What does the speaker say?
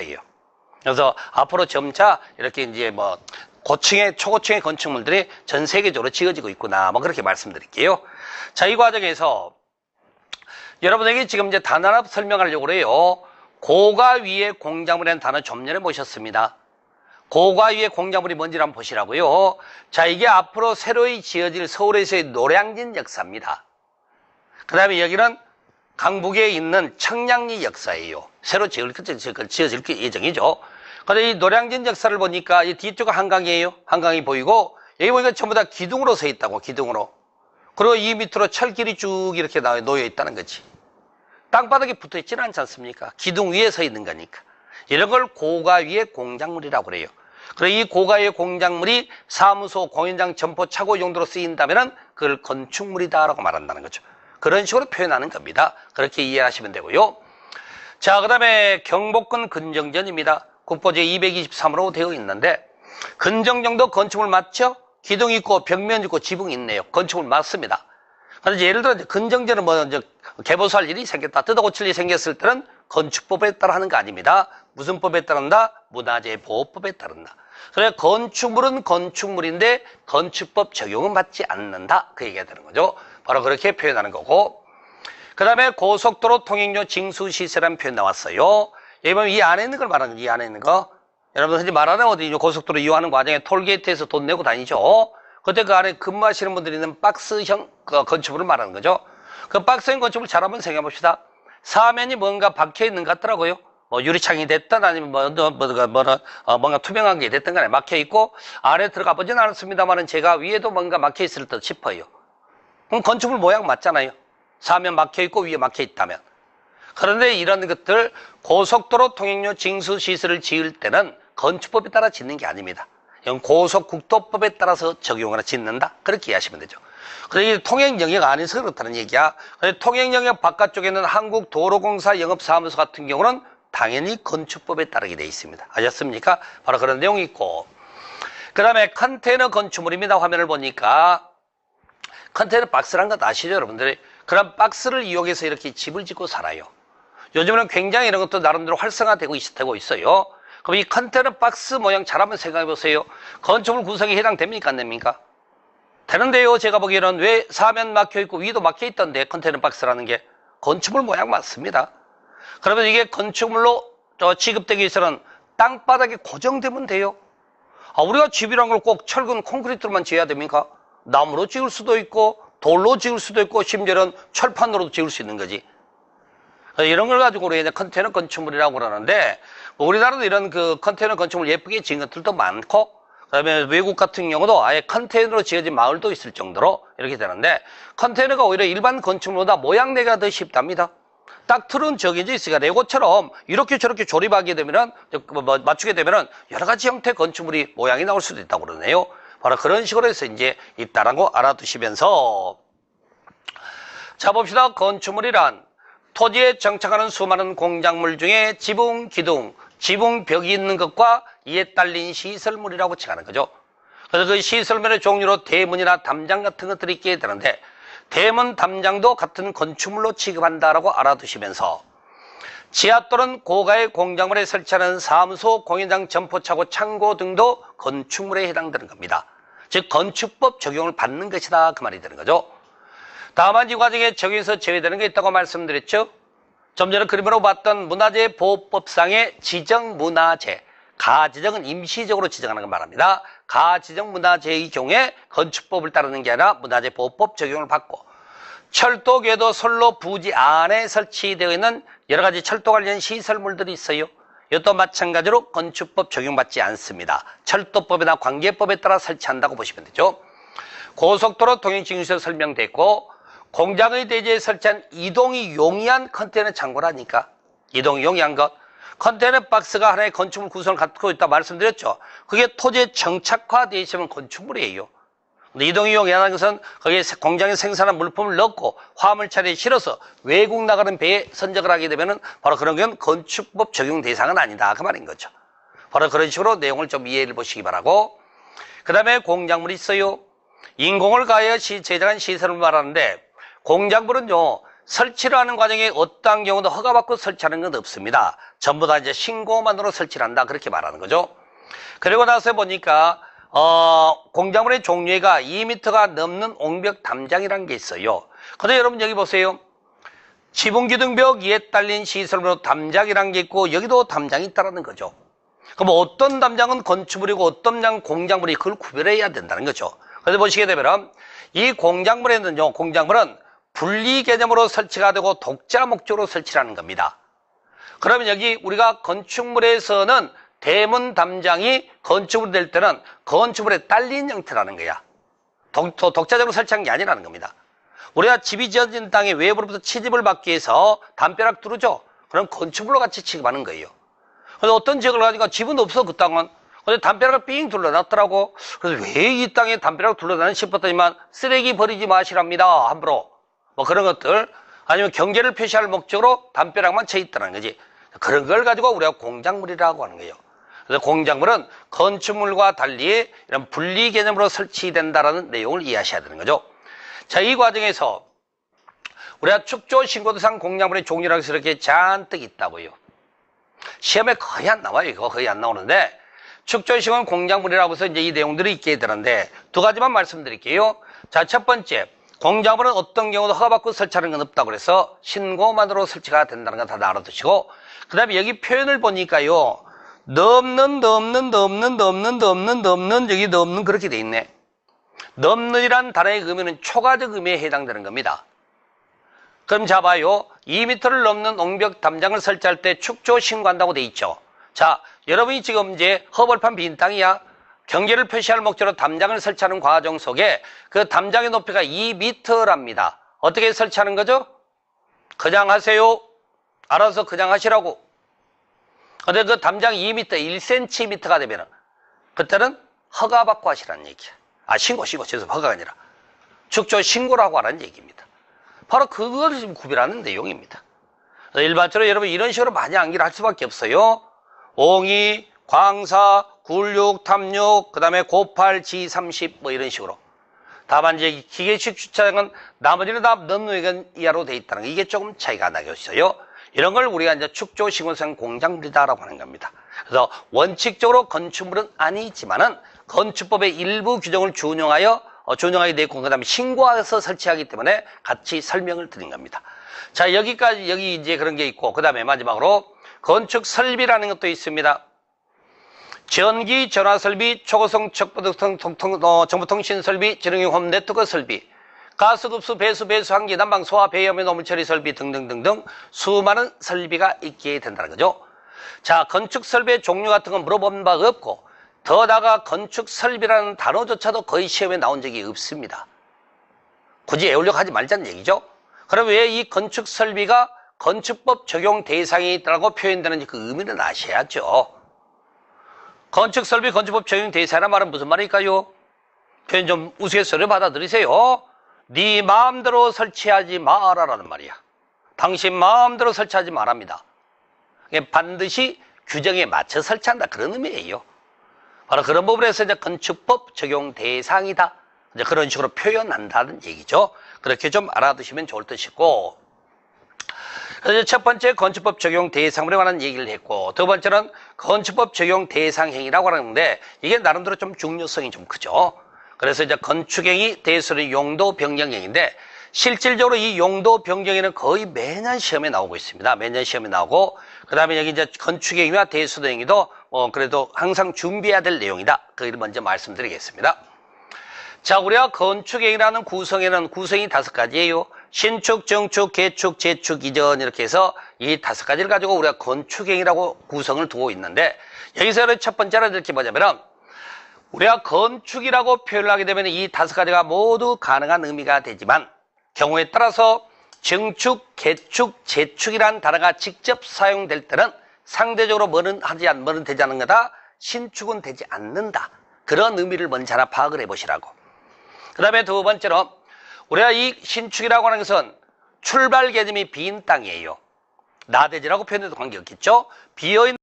싶어요. 그래서 앞으로 점차 이렇게 이제 뭐 고층의 초고층의 건축물들이 전 세계적으로 지어지고 있구나, 뭐 그렇게 말씀드릴게요. 자, 이 과정에서 여러분에게 지금 이제 단어 하나 설명하려고 그래요. 고가 위에 공작물이라는 단어 좀 전에 보셨습니다. 고가 위에 공작물이 뭔지를 한번 보시라고요. 자, 이게 앞으로 새로이 지어질 서울에서의 노량진 역사입니다. 그 다음에 여기는 강북에 있는 청량리 역사예요. 새로 지어질 예정이죠. 근데 이 노량진 역사를 보니까 이 뒤쪽은 한강이에요. 한강이 보이고, 여기 보니까 전부 다 기둥으로 서 있다고, 기둥으로. 그리고 이 밑으로 철길이 쭉 이렇게 놓여 있다는 거지. 땅바닥에 붙어 있지는 않지 않습니까? 기둥 위에 서 있는 거니까. 이런 걸 고가 위의 공작물이라고 그래요. 그래서 이 고가 위의 공작물이 사무소, 공연장, 점포, 차고 용도로 쓰인다면 그걸 건축물이다라고 말한다는 거죠. 그런 식으로 표현하는 겁니다. 그렇게 이해하시면 되고요. 자, 그 다음에 경복궁 근정전입니다. 국보제 223으로 되어 있는데, 근정전도 건축물 맞죠? 기둥 있고 벽면 있고 지붕 있네요. 건축물 맞습니다. 그런데 예를 들어 근정전은 뭐 이제 개보수할 일이 생겼다, 뜯어 고칠 일이 생겼을 때는 건축법에 따라 하는 거 아닙니다. 무슨 법에 따른다? 문화재보호법에 따른다. 그래서 건축물은 건축물인데 건축법 적용은 받지 않는다, 그 얘기가 되는 거죠. 바로 그렇게 표현하는 거고, 그 다음에 고속도로 통행료 징수시세라는 표현 나왔어요. 여기 보면 이 안에 있는 걸 말하는 거죠. 이 안에 있는 거. 여러분 흔히 말하는 어디 고속도로 이용하는 과정에 톨게이트에서 돈 내고 다니죠. 그때 그 안에 근무하시는 분들이 있는 박스형 건축물을 말하는 거죠. 그 박스형 건축물 잘 한번 생각해 봅시다. 사면이 뭔가 박혀 있는 것 같더라고요. 뭐 유리창이 됐든 아니면 뭔가 투명한 게 됐든 간에 막혀 있고, 안에 들어가 보진 않았습니다만은 제가 위에도 뭔가 막혀 있을 듯 싶어요. 그럼 건축물 모양 맞잖아요. 사면 막혀 있고 위에 막혀 있다면. 그런데 이런 것들 고속도로 통행료 징수 시설을 지을 때는 건축법에 따라 짓는 게 아닙니다. 이건 고속국도법에 따라서 적용을 짓는다, 그렇게 이해하시면 되죠. 그래서 통행 영역 안에서 그렇다는 얘기야. 통행 영역 바깥쪽에는 한국도로공사 영업사무소 같은 경우는 당연히 건축법에 따르게 돼 있습니다. 아셨습니까? 바로 그런 내용이 있고, 그 다음에 컨테이너 건축물입니다. 화면을 보니까 컨테이너 박스란 것 아시죠, 여러분들이? 그런 박스를 이용해서 이렇게 집을 짓고 살아요. 요즘에는 굉장히 이런 것도 나름대로 활성화되고 있어요. 그럼 이 컨테이너 박스 모양 잘 한번 생각해 보세요. 건축물 구성에 해당됩니까, 안 됩니까? 되는데요. 제가 보기에는 왜 사면 막혀 있고 위도 막혀 있던데, 컨테이너 박스라는 게 건축물 모양 맞습니다. 그러면 이게 건축물로 취급되기 위해서는 땅바닥에 고정되면 돼요. 우리가 집이란 걸 꼭 철근 콘크리트로만 지어야 됩니까? 나무로 지을 수도 있고 돌로 지을 수도 있고 심지어는 철판으로도 지을 수 있는 거지. 이런 걸 가지고 우리가 이제 컨테이너 건축물이라고 그러는데, 뭐 우리나라도 이런 그 컨테이너 건축물 예쁘게 지은 것들도 많고, 그다음에 외국 같은 경우도 아예 컨테이너로 지어진 마을도 있을 정도로 이렇게 되는데, 컨테이너가 오히려 일반 건축물보다 모양 내기가 더 쉽답니다. 딱 틀은 정해져 있으니까 레고처럼 이렇게 저렇게 조립하게 되면은, 맞추게 되면은 여러 가지 형태의 건축물이 모양이 나올 수도 있다고 그러네요. 바로 그런 식으로 해서 이제 있다는 거 알아두시면서, 자, 봅시다. 건축물이란 토지에 정착하는 수많은 공작물 중에 지붕, 기둥, 지붕벽이 있는 것과 이에 딸린 시설물이라고 칭하는 거죠. 그래서 그 시설물의 종류로 대문이나 담장 같은 것들이 있게 되는데, 대문, 담장도 같은 건축물로 취급한다라고 알아두시면서, 지하 또는 고가의 공작물에 설치하는 사무소, 공연장, 점포차고, 창고 등도 건축물에 해당되는 겁니다. 즉 건축법 적용을 받는 것이다, 그 말이 되는 거죠. 다만 이 과정에 적용해서 제외되는 게 있다고 말씀드렸죠. 좀 전에 그림으로 봤던 문화재보호법상의 지정문화재, 가지정은 임시적으로 지정하는 걸 말합니다. 가지정문화재의 경우에 건축법을 따르는 게 아니라 문화재보호법 적용을 받고, 철도, 궤도, 선로, 부지 안에 설치되어 있는 여러 가지 철도 관련 시설물들이 있어요. 이것도 마찬가지로 건축법 적용받지 않습니다. 철도법이나 관계법에 따라 설치한다고 보시면 되죠. 고속도로 통행증에서 설명됐고, 공장의 대지에 설치한 이동이 용이한 컨테이너 창고라니까. 이동이 용이한 것. 컨테이너 박스가 하나의 건축물 구성을 갖고 있다 말씀드렸죠. 그게 토지에 정착화되어 있으면 건축물이에요. 근데 이동이 용이한 것은 거기에 공장에 생산한 물품을 넣고 화물차에 실어서 외국 나가는 배에 선적을 하게 되면은 바로 그런 건 건축법 적용 대상은 아니다, 그 말인 거죠. 바로 그런 식으로 내용을 좀 이해를 보시기 바라고, 그 다음에 공작물이 있어요. 인공을 가하여 제작한 시설을 말하는데, 공작물은요 설치를 하는 과정에 어떠한 경우도 허가받고 설치하는 건 없습니다. 전부 다 이제 신고만으로 설치를 한다. 그렇게 말하는 거죠. 그리고 나서 보니까, 공작물의 종류가 2m가 넘는 옹벽 담장이라는 게 있어요. 근데 여러분 여기 보세요. 지붕기둥벽 위에 딸린 시설물로 담장이라는 게 있고, 여기도 담장이 있다는 거죠. 그럼 어떤 담장은 건축물이고 어떤 담장은 공작물이 그걸 구별해야 된다는 거죠. 그래서 보시게 되면 이 공작물에는요, 공작물은 분리 개념으로 설치가 되고 독자 목적으로 설치하는 겁니다. 그러면 여기 우리가 건축물에서는 대문 담장이 건축물이 될 때는 건축물에 딸린 형태라는 거야. 독자적으로 설치한 게 아니라는 겁니다. 우리가 집이 지어진 땅에 외부로부터 취집을 받기 위해서 담벼락 뚫어줘. 그럼 건축물로 같이 취급하는 거예요. 그래서 어떤 지역을 가니까 집은 없어, 그 땅은. 근데 담벼락을 삥 둘러놨더라고. 그래서 왜 이 땅에 담벼락을 둘러놨나 싶었더니만 쓰레기 버리지 마시랍니다. 함부로. 뭐 그런 것들. 아니면 경계를 표시할 목적으로 담벼락만 쳐 있다는 거지. 그런 걸 가지고 우리가 공작물이라고 하는 거예요. 그래서 공작물은 건축물과 달리 이런 분리 개념으로 설치된다는 내용을 이해하셔야 되는 거죠. 자, 이 과정에서 우리가 축조 신고도상 공작물의 종류라고 해서 이렇게 잔뜩 있다고요. 시험에 거의 안 나와요. 이거 거의 안 나오는데, 축조식은 공작물이라고 해서 이제 이 내용들이 있게 되는데, 두 가지만 말씀드릴게요. 자, 첫 번째, 공작물은 어떤 경우도 허가받고 설치하는 건 없다고 그래서 신고만으로 설치가 된다는 거 다 알아두시고, 그 다음에 여기 표현을 보니까요, 넘는 여기 넘는 그렇게 돼 있네. 넘는이란 단어의 의미는 초과적 의미에 해당되는 겁니다. 그럼 잡아요. 2m를 넘는 옹벽 담장을 설치할 때 축조 신고한다고 돼 있죠. 자, 여러분이 지금 이제 허벌판 빈 땅이야. 경계를 표시할 목적으로 담장을 설치하는 과정 속에 그 담장의 높이가 2m랍니다. 어떻게 설치하는 거죠? 그냥 하세요. 알아서 그냥 하시라고. 근데 그 담장 2m, 1cm가 되면은 그때는 허가받고 하시라는 얘기야. 신고. 죄송합니다. 허가가 아니라. 축조 신고라고 하는 얘기입니다. 바로 그걸 지금 구별하는 내용입니다. 일반적으로 여러분 이런 식으로 많이 암기를 할 수밖에 없어요. 옹이, 광사, 굴육, 탐육, 그 다음에 곱할, 지30 뭐 이런 식으로. 다만 이제 기계식 주차장은 나머지는 다 넘는 이하로 돼 있다는 거. 이게 조금 차이가 나게 있어요. 이런 걸 우리가 이제 축조 신고성 공작물이다라고 하는 겁니다. 그래서 원칙적으로 건축물은 아니지만은 건축법의 일부 규정을 준용하게 돼 있고, 그 다음에 신고해서 설치하기 때문에 같이 설명을 드린 겁니다. 자, 여기 이제 그런 게 있고, 그 다음에 마지막으로 건축 설비라는 것도 있습니다. 전기, 전화 설비, 초고속 정보통신 설비, 지능용 홈 네트워크 설비, 가스급수, 배수, 환기, 난방, 소화, 배염의 노물 처리 설비 등등등등 수많은 설비가 있게 된다는 거죠. 자, 건축 설비의 종류 같은 건 물어본 바가 없고, 더 나아가 건축 설비라는 단어조차도 거의 시험에 나온 적이 없습니다. 굳이 애울력하지 말자는 얘기죠. 그럼 왜 이 건축 설비가 건축법 적용 대상에 있다고 표현되는지 그 의미는 아셔야죠. 건축 설비 건축법 적용 대상이라는 말은 무슨 말일까요? 표현 좀 우스갯소리로 받아들이세요. 네 마음대로 설치하지 마라라는 말이야. 당신 마음대로 설치하지 말랍니다. 반드시 규정에 맞춰 설치한다, 그런 의미예요. 바로 그런 부분에서 이제 건축법 적용 대상이다, 이제 그런 식으로 표현한다는 얘기죠. 그렇게 좀 알아두시면 좋을 듯이고, 그래서 첫 번째 건축법 적용 대상물에 관한 얘기를 했고, 두 번째는 건축법 적용 대상 행위라고 하는데, 이게 나름대로 좀 중요성이 좀 크죠. 그래서 이제 건축행위 대수의 용도 변경 행위인데, 실질적으로 이 용도 변경에는 거의 매년 시험에 나오고 있습니다. 매년 시험에 나오고, 그 다음에 여기 이제 건축행위와 대수도 행위도 그래도 항상 준비해야 될 내용이다. 그걸 먼저 말씀드리겠습니다. 자, 우리가 건축행위라는 구성에는 구성이 5가지예요. 신축, 정축, 개축, 재축, 이전 이렇게 해서 이 5가지를 가지고 우리가 건축행위라고 구성을 두고 있는데, 여기서 첫 번째로 이렇게 뭐냐면 우리가 건축이라고 표현을 하게 되면 이 5가지가 모두 가능한 의미가 되지만, 경우에 따라서 정축, 개축, 재축이라는 단어가 직접 사용될 때는 상대적으로 뭐는 되지 않는 거다, 신축은 되지 않는다, 그런 의미를 먼저 하나 파악을 해보시라고. 그 다음에 두 번째로 우리가 이 신축이라고 하는 것은 출발 개념이 빈 땅이에요. 나대지라고 표현해도 관계없겠죠. 비어있는